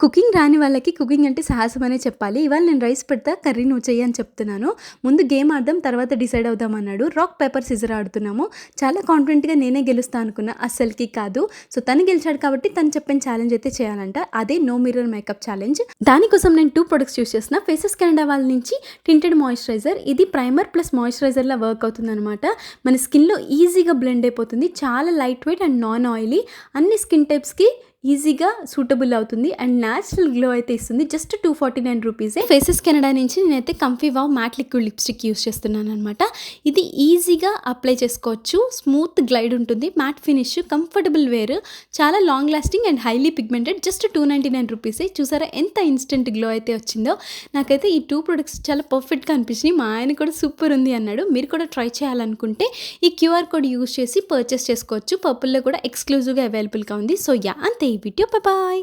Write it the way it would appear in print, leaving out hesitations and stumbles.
Cooking రాని వాళ్ళకి cooking అంటే సాహసం అనే చెప్పాలి. ఇవాళ నేను రైస్ పెడతా, కర్రీ నువ్వు చెయ్యి అని చెప్తున్నాను. ముందు గేమ్ ఆడదాం, తర్వాత డిసైడ్ అవుదాం అన్నాడు. రాక్ పేపర్ సిజర్ ఆడుతున్నాము. చాలా కాన్ఫిడెంట్‌గా నేనే గెలుస్తా అనుకున్నా. అస్సలకి కాదు. సో తను గెలిచాడు కాబట్టి తను చెప్పిన ఛాలెంజ్ అయితే చేయాలంట. అదే నో మిర్రర్ మేకప్ ఛాలెంజ్. దానికోసం నేను 2 ప్రొడక్ట్స్ యూజ్ చేస్తున్నా. ఫేసెస్ కెనడా వాళ్ళ నుంచి టింటెడ్ మాయిశ్చరైజర్. ఇది ప్రైమర్ ప్లస్ మాయిశ్చరైజర్‌లా వర్క్ అవుతుందనమాట. మన స్కిన్‌లో ఈజీగా బ్లెండ్ అయిపోతుంది. చాలా light weight and non oily. అన్ని స్కిన్ టైప్స్‌కి ఈజీగా సూటబుల్ అవుతుంది అండ్ న్యాచురల్ గ్లో అయితే ఇస్తుంది. జస్ట్ 249 రూపీసే. ఫేసెస్ కెనడా నుంచి నేనైతే comfy wow matte liquid lipstick use చేస్తున్నాను అనమాట. ఇది ఈజీగా అప్లై చేసుకోవచ్చు. స్మూత్ గ్లైడ్ ఉంటుంది, మ్యాట్ ఫినిష్, కంఫర్టబుల్ వేర్, చాలా long lasting and highly pigmented. Just 299 రూపీసే. చూసారా ఎంత ఇన్స్టెంట్ గ్లో అయితే వచ్చిందో. నాకైతే ఈ 2 ప్రొడక్ట్స్ చాలా పర్ఫెక్ట్గా అనిపించినాయి. మా ఆయన కూడా సూపర్ ఉంది అన్నాడు. మీరు కూడా ట్రై చేయాలనుకుంటే ఈ క్యూఆర్ కోడ్ యూస్ చేసి పర్చేస్ చేసుకోవచ్చు. పర్పుల్లో కూడా ఎక్స్క్లూజివ్గా అవైలబుల్గా ఉంది. సో అంతే ఈ వీడియో. బాయ్.